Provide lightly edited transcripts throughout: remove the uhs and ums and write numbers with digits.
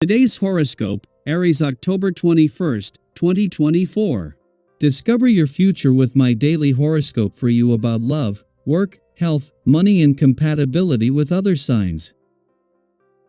Today's horoscope, Aries October 21st, 2024. Discover your future with my daily horoscope for you about love, work, health, money and compatibility with other signs.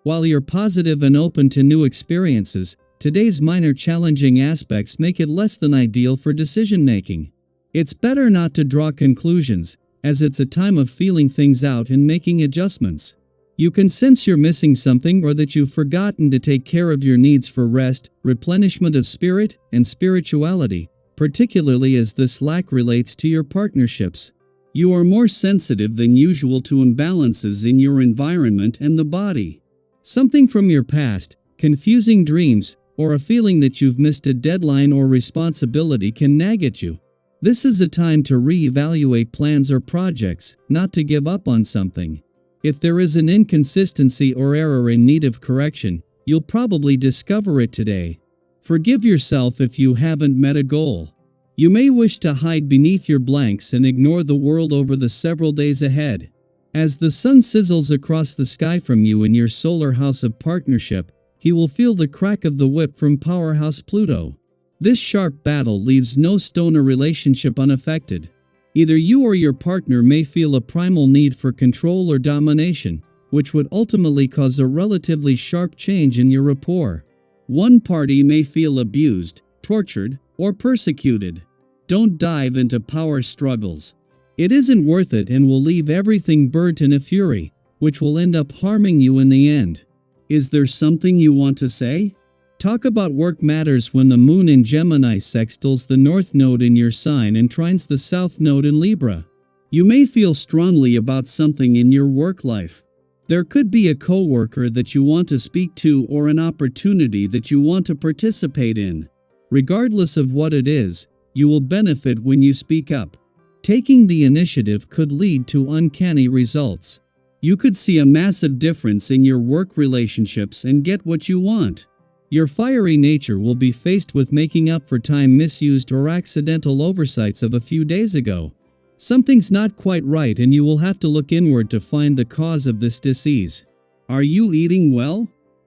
While you're positive and open to new experiences, today's minor challenging aspects make it less than ideal for decision-making. It's better not to draw conclusions, as it's a time of feeling things out and making adjustments. You can sense you're missing something or that you've forgotten to take care of your needs for rest, replenishment of spirit, and spirituality, particularly as this lack relates to your partnerships. You are more sensitive than usual to imbalances in your environment and the body. Something from your past, confusing dreams, or a feeling that you've missed a deadline or responsibility can nag at you. This is a time to re-evaluate plans or projects, not to give up on something. If there is an inconsistency or error in need of correction, you'll probably discover it today. Forgive yourself if you haven't met a goal. You may wish to hide beneath your blanks and ignore the world over the several days ahead. As the sun sizzles across the sky from you in your solar house of partnership, he will feel the crack of the whip from powerhouse Pluto. This sharp battle leaves no stone or relationship unaffected. Either you or your partner may feel a primal need for control or domination, which would ultimately cause a relatively sharp change in your rapport. One party may feel abused, tortured, or persecuted. Don't dive into power struggles. It isn't worth it and will leave everything burnt in a fury, which will end up harming you in the end. Is there something you want to say? Talk about work matters when the moon in Gemini sextiles the north node in your sign and trines the south node in Libra. You may feel strongly about something in your work life. There could be a coworker that you want to speak to or an opportunity that you want to participate in. Regardless of what it is, you will benefit when you speak up. Taking the initiative could lead to uncanny results. You could see a massive difference in your work relationships and get what you want. Your fiery nature will be faced with making up for time misused or accidental oversights of a few days ago. Something's not quite right and you will have to look inward to find the cause of this disease. Are you eating well?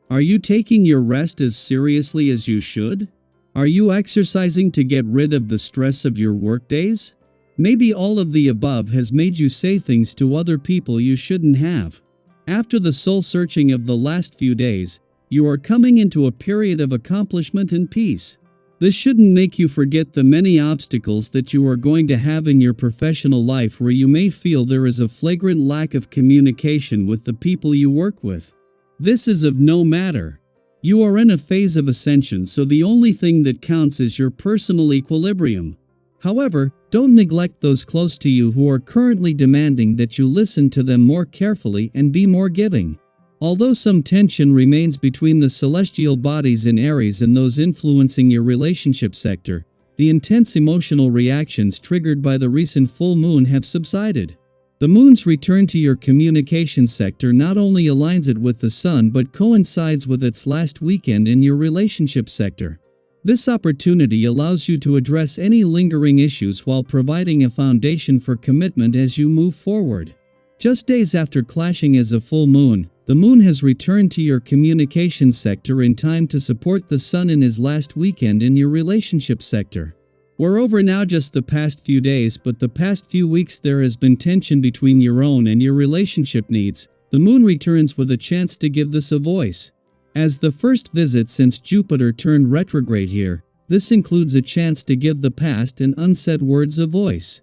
Are you taking your rest as seriously as you should? Are you exercising to get rid of the stress of your workdays? Maybe all of the above has made you say things to other people you shouldn't have. After the soul searching of the last few days, you are coming into a period of accomplishment and peace. This shouldn't make you forget the many obstacles that you are going to have in your professional life where you may feel there is a flagrant lack of communication with the people you work with. This is of no matter. You are in a phase of ascension, so the only thing that counts is your personal equilibrium. However, don't neglect those close to you who are currently demanding that you listen to them more carefully and be more giving. Although some tension remains between the celestial bodies in Aries and those influencing your relationship sector, the intense emotional reactions triggered by the recent full moon have subsided. The moon's return to your communication sector not only aligns it with the sun but coincides with its last weekend in your relationship sector. This opportunity allows you to address any lingering issues while providing a foundation for commitment as you move forward. Just days after clashing as a full moon, the moon has returned to your communication sector in time to support the sun in his last weekend in your relationship sector. We're over now just the past few days, but the past few weeks there has been tension between your own and your relationship needs. The moon returns with a chance to give this a voice. As the first visit since Jupiter turned retrograde here, this includes a chance to give the past and unsaid words a voice.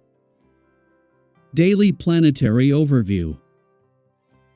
Daily Planetary Overview.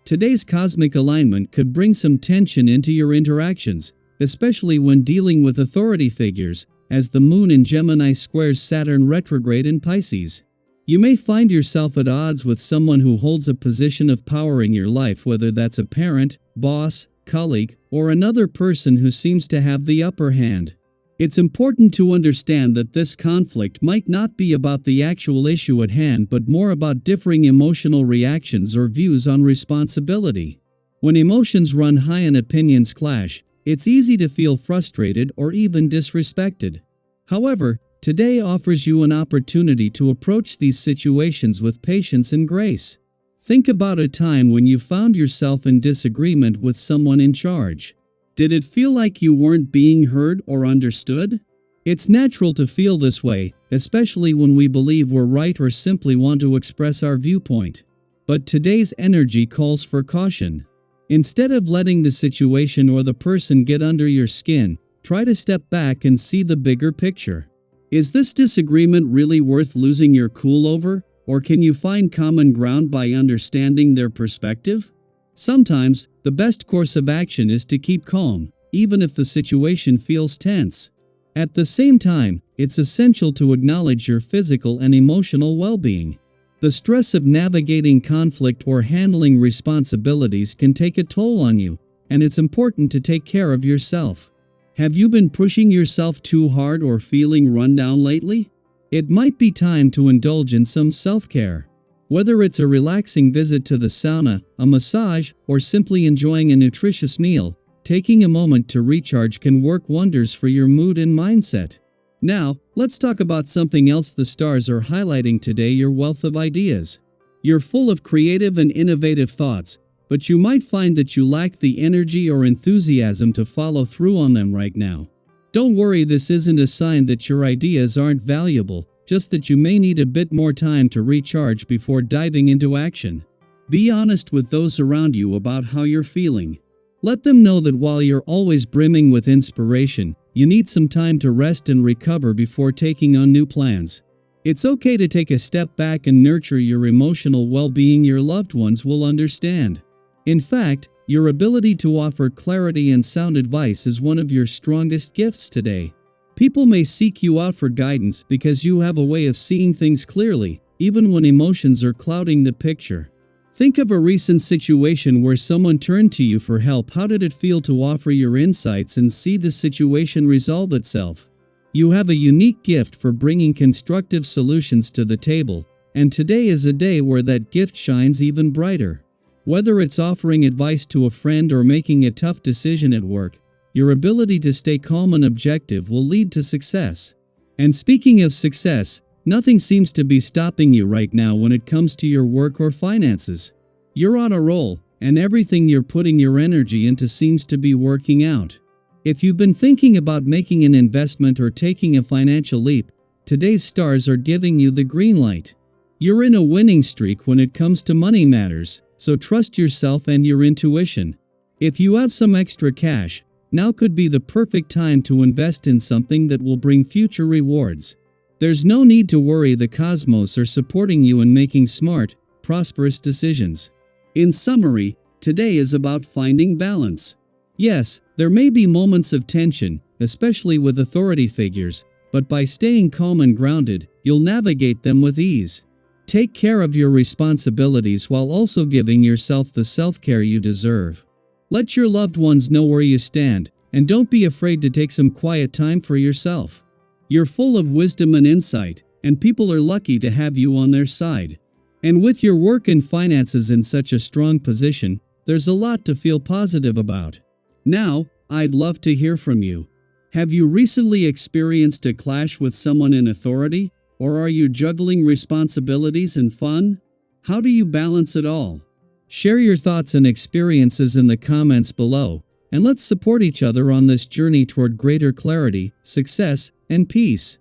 Today's cosmic alignment could bring some tension into your interactions, especially when dealing with authority figures, as the moon in Gemini squares Saturn retrograde in Pisces. You may find yourself at odds with someone who holds a position of power in your life, whether that's a parent, boss, colleague, or another person who seems to have the upper hand. It's important to understand that this conflict might not be about the actual issue at hand but more about differing emotional reactions or views on responsibility. When emotions run high and opinions clash, it's easy to feel frustrated or even disrespected. However, today offers you an opportunity to approach these situations with patience and grace. Think about a time when you found yourself in disagreement with someone in charge. Did it feel like you weren't being heard or understood? It's natural to feel this way, especially when we believe we're right or simply want to express our viewpoint. But today's energy calls for caution. Instead of letting the situation or the person get under your skin, try to step back and see the bigger picture. Is this disagreement really worth losing your cool over, or can you find common ground by understanding their perspective? Sometimes, the best course of action is to keep calm, even if the situation feels tense. At the same time, it's essential to acknowledge your physical and emotional well-being. The stress of navigating conflict or handling responsibilities can take a toll on you, and it's important to take care of yourself. Have you been pushing yourself too hard or feeling run down lately? It might be time to indulge in some self-care. Whether it's a relaxing visit to the sauna, a massage, or simply enjoying a nutritious meal, taking a moment to recharge can work wonders for your mood and mindset. Now, let's talk about something else the stars are highlighting today: your wealth of ideas. You're full of creative and innovative thoughts, but you might find that you lack the energy or enthusiasm to follow through on them right now. Don't worry, this isn't a sign that your ideas aren't valuable, just that you may need a bit more time to recharge before diving into action. Be honest with those around you about how you're feeling. Let them know that while you're always brimming with inspiration, you need some time to rest and recover before taking on new plans. It's okay to take a step back and nurture your emotional well-being. Your loved ones will understand. In fact, your ability to offer clarity and sound advice is one of your strongest gifts today. People may seek you out for guidance because you have a way of seeing things clearly, even when emotions are clouding the picture. Think of a recent situation where someone turned to you for help. How did it feel to offer your insights and see the situation resolve itself? You have a unique gift for bringing constructive solutions to the table, and today is a day where that gift shines even brighter. Whether it's offering advice to a friend or making a tough decision at work, your ability to stay calm and objective will lead to success. And speaking of success, nothing seems to be stopping you right now when it comes to your work or finances. You're on a roll, and everything you're putting your energy into seems to be working out. If you've been thinking about making an investment or taking a financial leap, today's stars are giving you the green light. You're in a winning streak when it comes to money matters, so trust yourself and your intuition. If you have some extra cash, now could be the perfect time to invest in something that will bring future rewards. There's no need to worry, the cosmos are supporting you in making smart, prosperous decisions. In summary, today is about finding balance. Yes, there may be moments of tension, especially with authority figures, but by staying calm and grounded, you'll navigate them with ease. Take care of your responsibilities while also giving yourself the self-care you deserve. Let your loved ones know where you stand, and don't be afraid to take some quiet time for yourself. You're full of wisdom and insight, and people are lucky to have you on their side. And with your work and finances in such a strong position, there's a lot to feel positive about. Now, I'd love to hear from you. Have you recently experienced a clash with someone in authority, or are you juggling responsibilities and fun? How do you balance it all? Share your thoughts and experiences in the comments below, and let's support each other on this journey toward greater clarity, success, and peace.